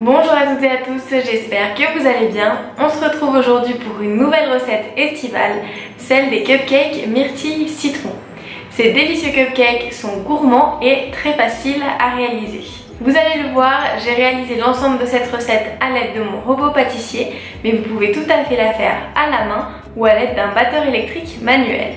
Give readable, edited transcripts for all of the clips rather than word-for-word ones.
Bonjour à toutes et à tous, j'espère que vous allez bien. On se retrouve aujourd'hui pour une nouvelle recette estivale, celle des cupcakes myrtille citron. Ces délicieux cupcakes sont gourmands et très faciles à réaliser. Vous allez le voir, j'ai réalisé l'ensemble de cette recette à l'aide de mon robot pâtissier, mais vous pouvez tout à fait la faire à la main ou à l'aide d'un batteur électrique manuel.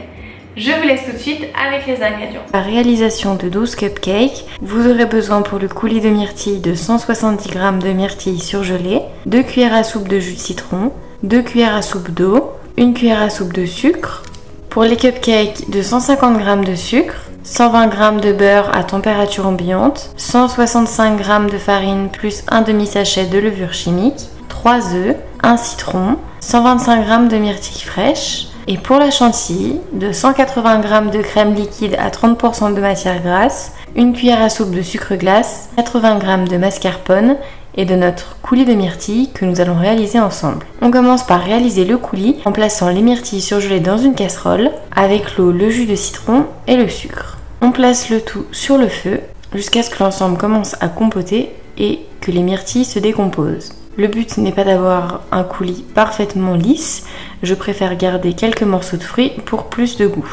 Je vous laisse tout de suite avec les ingrédients. La réalisation de 12 cupcakes, vous aurez besoin pour le coulis de myrtille de 170 g de myrtille surgelée, 2 cuillères à soupe de jus de citron, 2 cuillères à soupe d'eau, 1 cuillère à soupe de sucre. Pour les cupcakes, de 150 g de sucre, 120 g de beurre à température ambiante, 165 g de farine plus un demi-sachet de levure chimique, 3 œufs, 1 citron, 125 g de myrtille fraîche. Et pour la chantilly, de 180 g de crème liquide à 30% de matière grasse, 1 cuillère à soupe de sucre glace, 80 g de mascarpone et de notre coulis de myrtille que nous allons réaliser ensemble. On commence par réaliser le coulis en plaçant les myrtilles surgelées dans une casserole avec l'eau, le jus de citron et le sucre. On place le tout sur le feu jusqu'à ce que l'ensemble commence à compoter et que les myrtilles se décomposent. Le but n'est pas d'avoir un coulis parfaitement lisse, je préfère garder quelques morceaux de fruits pour plus de goût.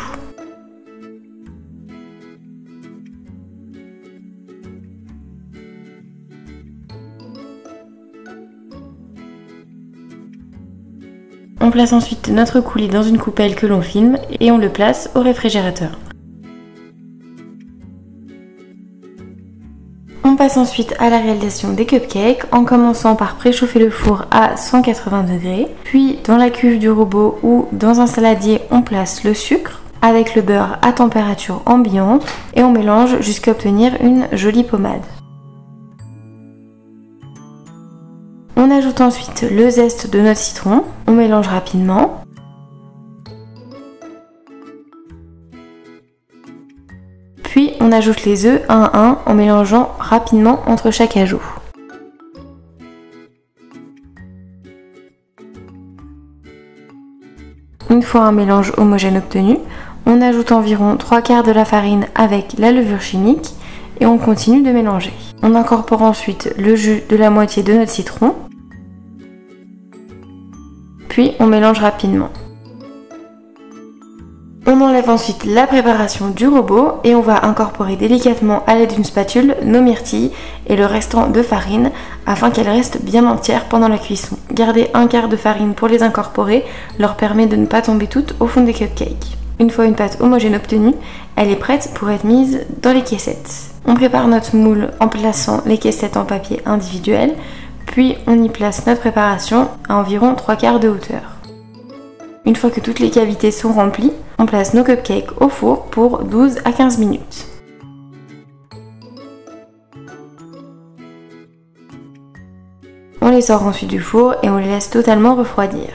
On place ensuite notre coulis dans une coupelle que l'on filme et on le place au réfrigérateur. On passe ensuite à la réalisation des cupcakes en commençant par préchauffer le four à 180 degrés. Puis dans la cuve du robot ou dans un saladier, on place le sucre avec le beurre à température ambiante et on mélange jusqu'à obtenir une jolie pommade. On ajoute ensuite le zeste de notre citron, on mélange rapidement. Puis on ajoute les œufs un à un en mélangeant rapidement entre chaque ajout. Une fois un mélange homogène obtenu, on ajoute environ 3/4 de la farine avec la levure chimique et on continue de mélanger. On incorpore ensuite le jus de la moitié de notre citron, puis on mélange rapidement. On enlève ensuite la préparation du robot et on va incorporer délicatement à l'aide d'une spatule nos myrtilles et le restant de farine afin qu'elles restent bien entières pendant la cuisson. Garder 1/4 de farine pour les incorporer leur permet de ne pas tomber toutes au fond des cupcakes. Une fois une pâte homogène obtenue, elle est prête pour être mise dans les caissettes. On prépare notre moule en plaçant les caissettes en papier individuel, puis on y place notre préparation à environ 3/4 de hauteur. Une fois que toutes les cavités sont remplies, on place nos cupcakes au four pour 12 à 15 minutes. On les sort ensuite du four et on les laisse totalement refroidir.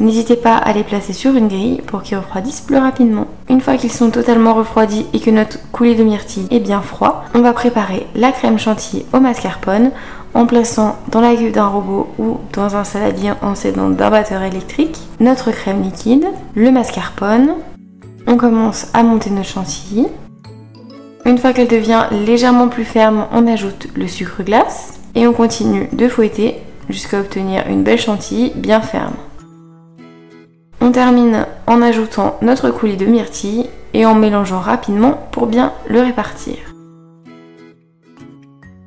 N'hésitez pas à les placer sur une grille pour qu'ils refroidissent plus rapidement. Une fois qu'ils sont totalement refroidis et que notre coulis de myrtille est bien froid, on va préparer la crème chantilly au mascarpone en plaçant dans la cuve d'un robot ou dans un saladier en s'aidant d'un batteur électrique notre crème liquide, le mascarpone. On commence à monter notre chantilly. Une fois qu'elle devient légèrement plus ferme, on ajoute le sucre glace et on continue de fouetter jusqu'à obtenir une belle chantilly bien ferme. On termine en ajoutant notre coulis de myrtille et en mélangeant rapidement pour bien le répartir.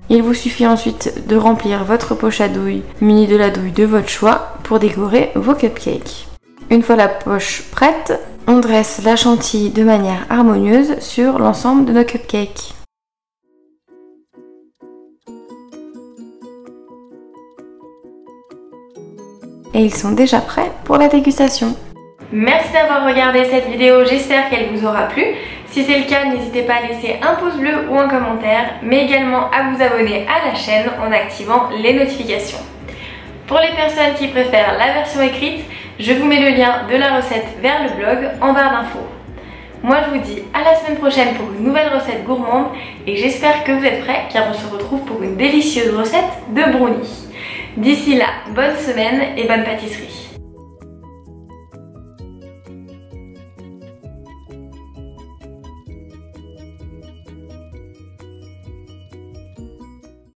Il vous suffit ensuite de remplir votre poche à douille munie de la douille de votre choix pour décorer vos cupcakes. Une fois la poche prête, on dresse la chantilly de manière harmonieuse sur l'ensemble de nos cupcakes. Et ils sont déjà prêts pour la dégustation. Merci d'avoir regardé cette vidéo, j'espère qu'elle vous aura plu. Si c'est le cas, n'hésitez pas à laisser un pouce bleu ou un commentaire, mais également à vous abonner à la chaîne en activant les notifications. Pour les personnes qui préfèrent la version écrite, je vous mets le lien de la recette vers le blog en barre d'infos. Moi je vous dis à la semaine prochaine pour une nouvelle recette gourmande et j'espère que vous êtes prêts car on se retrouve pour une délicieuse recette de brownie. D'ici là, bonne semaine et bonne pâtisserie.